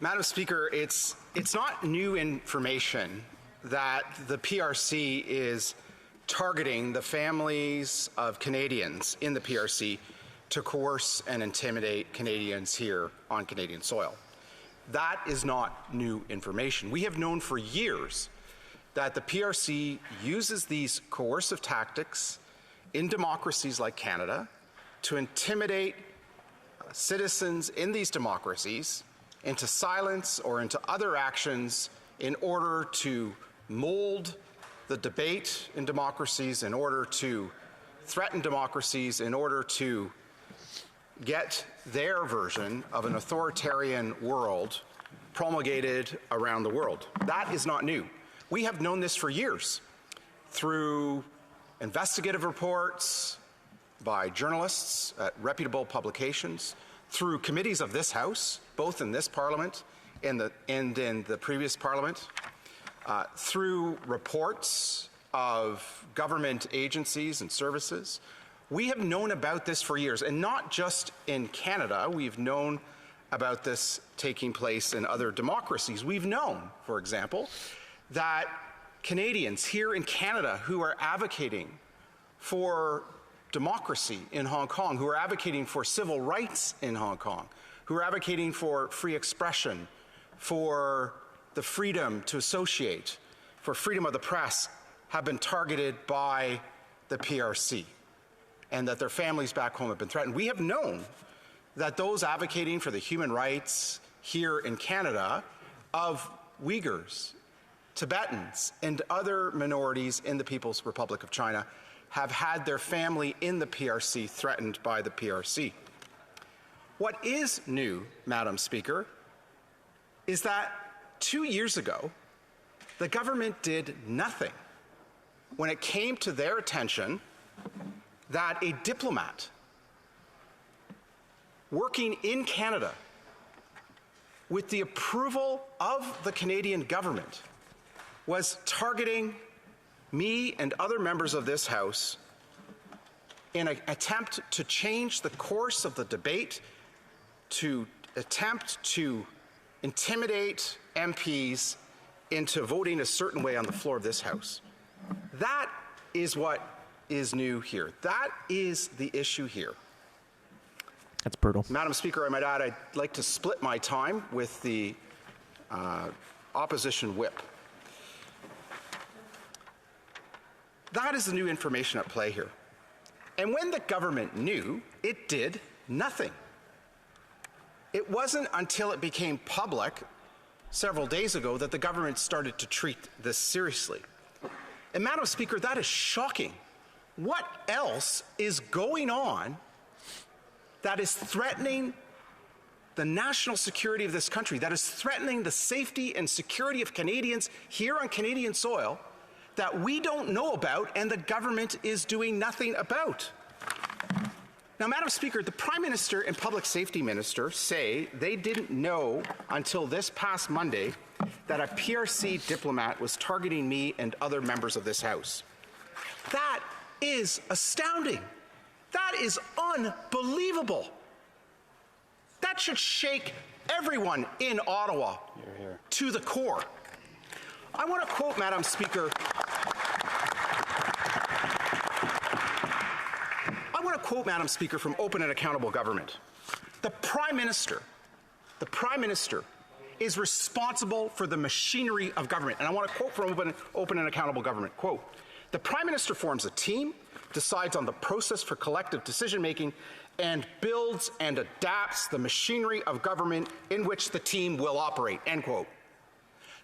Madam Speaker, it's not new information that the PRC is targeting the families of Canadians in the PRC to coerce and intimidate Canadians here on Canadian soil. That is not new information. We have known for years that the PRC uses these coercive tactics in democracies like Canada to intimidate citizens in these democracies into silence or into other actions in order to mold the debate in democracies, in order to threaten democracies, in order to get their version of an authoritarian world promulgated around the world. That is not new. We have known this for years through investigative reports by journalists at reputable publications, through committees of this House, both in this Parliament and in the previous Parliament, through reports of government agencies and services. We have known about this for years, and not just in Canada. We've known about this taking place in other democracies. We've known, for example, that Canadians here in Canada who are advocating for democracy in Hong Kong, who are advocating for civil rights in Hong Kong, who are advocating for free expression, for the freedom to associate, for freedom of the press, have been targeted by the PRC, and that their families back home have been threatened. We have known that those advocating for the human rights here in Canada of Uyghurs, Tibetans, and other minorities in the People's Republic of China have had their family in the PRC threatened by the PRC. What is new, Madam Speaker, is that 2 years ago, the government did nothing when it came to their attention that a diplomat working in Canada with the approval of the Canadian government was targeting me and other members of this House in an attempt to change the course of the debate, to attempt to intimidate MPs into voting a certain way on the floor of this House. That is what is new here. That is the issue here. That's brutal. Madam Speaker, I might add, I'd like to split my time with the opposition whip. That is the new information at play here. And when the government knew, it did nothing. It wasn't until it became public several days ago that the government started to treat this seriously. And Madam Speaker, that is shocking. What else is going on that is threatening the national security of this country, that is threatening the safety and security of Canadians here on Canadian soil, that we don't know about and the government is doing nothing about? Now, Madam Speaker, the Prime Minister and Public Safety Minister say they didn't know until this past Monday that a PRC diplomat was targeting me and other members of this House. That is astounding. That is unbelievable. That should shake everyone in Ottawa to the core. I want to quote, Madam Speaker, from Open and Accountable Government. The Prime Minister is responsible for the machinery of government. And I want to quote from Open and Accountable Government, quote, "The Prime Minister forms a team, decides on the process for collective decision-making, and builds and adapts the machinery of government in which the team will operate," end quote.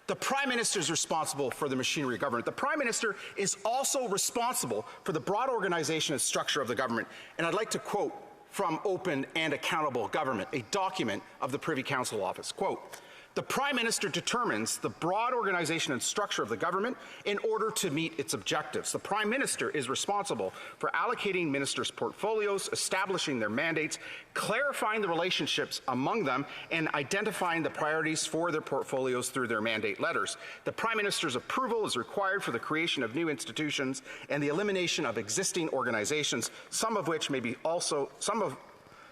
The Prime Minister is responsible for the machinery of government. The Prime Minister is also responsible for the broad organization and structure of the government. And I'd like to quote from Open and Accountable Government, a document of the Privy Council Office, quote, "The Prime Minister determines the broad organization and structure of the government in order to meet its objectives. The Prime Minister is responsible for allocating ministers' portfolios, establishing their mandates, clarifying the relationships among them, and identifying the priorities for their portfolios through their mandate letters. The Prime Minister's approval is required for the creation of new institutions and the elimination of existing organizations, some of which may be also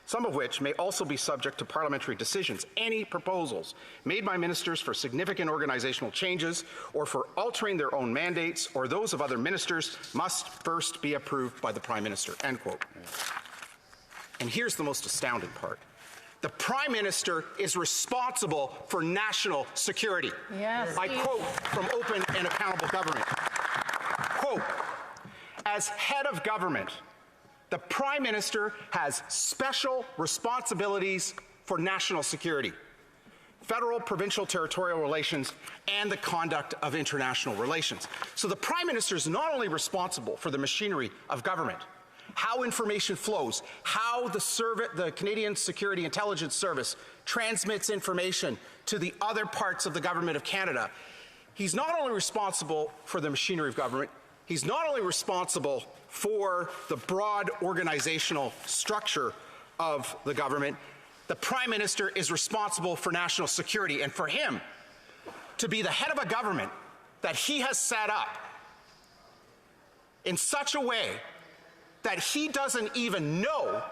some of which may also be subject to parliamentary decisions. Any proposals made by ministers for significant organizational changes or for altering their own mandates or those of other ministers must first be approved by the Prime Minister, end quote. And here's the most astounding part. The Prime Minister is responsible for national security. Yes. I quote from Open and Accountable Government. Quote, as head of government, the Prime Minister has special responsibilities for national security, federal, provincial, territorial relations, and the conduct of international relations. So the Prime Minister is not only responsible for the machinery of government, how information flows, how the Canadian Security Intelligence Service transmits information to the other parts of the Government of Canada. He's not only responsible for the machinery of government, he's not only responsible for the broad organizational structure of the government, the Prime Minister is responsible for national security. And for him to be the head of a government that he has set up in such a way that he doesn't even know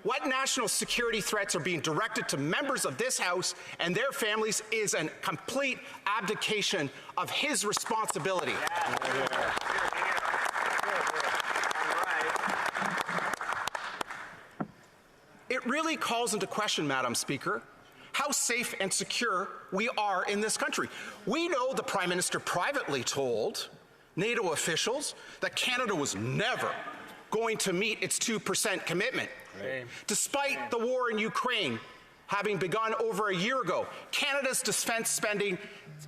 what national security threats are being directed to members of this House and their families is a complete abdication of his responsibility. It really calls into question, Madam Speaker, how safe and secure we are in this country. We know the Prime Minister privately told NATO officials that Canada was never going to meet its 2% commitment. Right. Despite the war in Ukraine having begun over a year ago, Canada's defense spending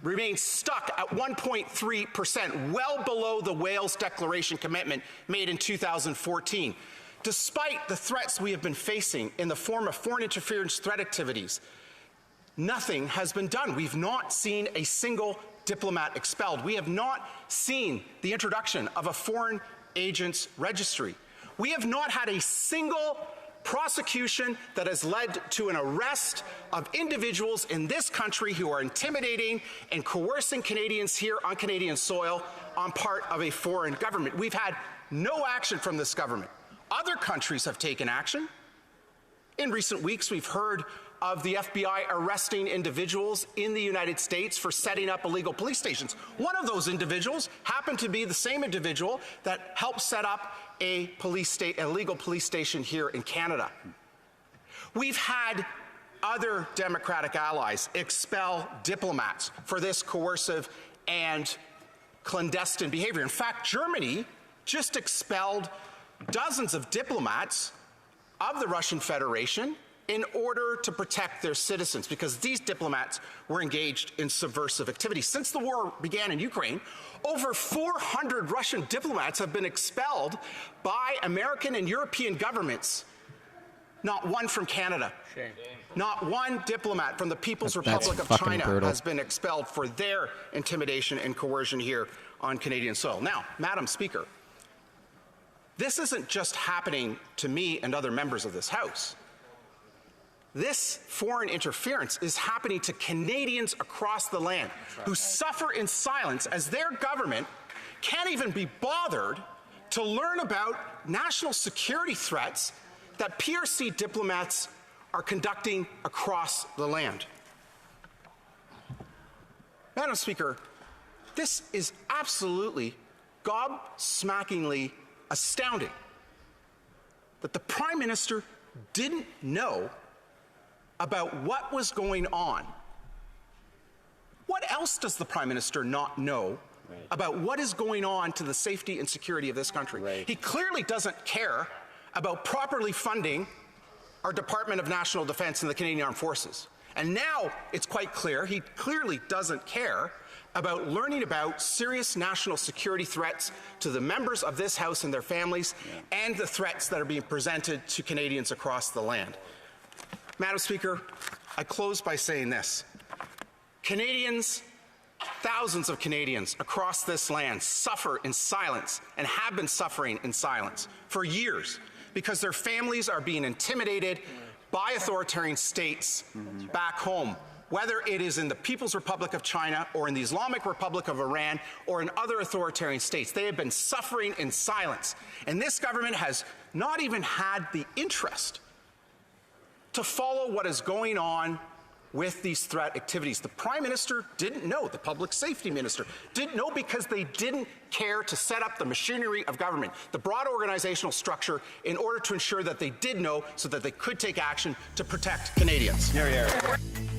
remains stuck at 1.3%, well below the Wales Declaration commitment made in 2014. Despite the threats we have been facing in the form of foreign interference threat activities, nothing has been done. We've not seen a single diplomat expelled. We have not seen the introduction of a foreign agents registry. We have not had a single prosecution that has led to an arrest of individuals in this country who are intimidating and coercing Canadians here on Canadian soil on part of a foreign government. We've had no action from this government. Other countries have taken action. In recent weeks, we've heard of the FBI arresting individuals in the United States for setting up illegal police stations. One of those individuals happened to be the same individual that helped set up a illegal police station here in Canada. We've had other Democratic allies expel diplomats for this coercive and clandestine behavior. In fact, Germany just expelled dozens of diplomats of the Russian Federation in order to protect their citizens because these diplomats were engaged in subversive activities. Since the war began in Ukraine, over 400 Russian diplomats have been expelled by American and European governments. Not one from Canada. Shame. Not one diplomat from the People's Republic of China has been expelled for their intimidation and coercion here on Canadian soil. Now, Madam Speaker, this isn't just happening to me and other members of this House. This foreign interference is happening to Canadians across the land who suffer in silence as their government can't even be bothered to learn about national security threats that PRC diplomats are conducting across the land. Madam Speaker, this is absolutely gobsmackingly astounding that the Prime Minister didn't know about what was going on. What else does the Prime Minister not know about what is going on to the safety and security of this country? Right. He clearly doesn't care about properly funding our Department of National Defence and the Canadian Armed Forces. And now it's quite clear he clearly doesn't care about learning about serious national security threats to the members of this House and their families and the threats that are being presented to Canadians across the land. Madam Speaker, I close by saying this. Canadians, thousands of Canadians across this land suffer in silence and have been suffering in silence for years because their families are being intimidated by authoritarian states back home, whether it is in the People's Republic of China or in the Islamic Republic of Iran or in other authoritarian states. They have been suffering in silence. And this government has not even had the interest to follow what is going on with these threat activities. The Prime Minister didn't know. The Public Safety Minister didn't know because they didn't care to set up the machinery of government, the broad organizational structure, in order to ensure that they did know so that they could take action to protect Canadians. Here, here.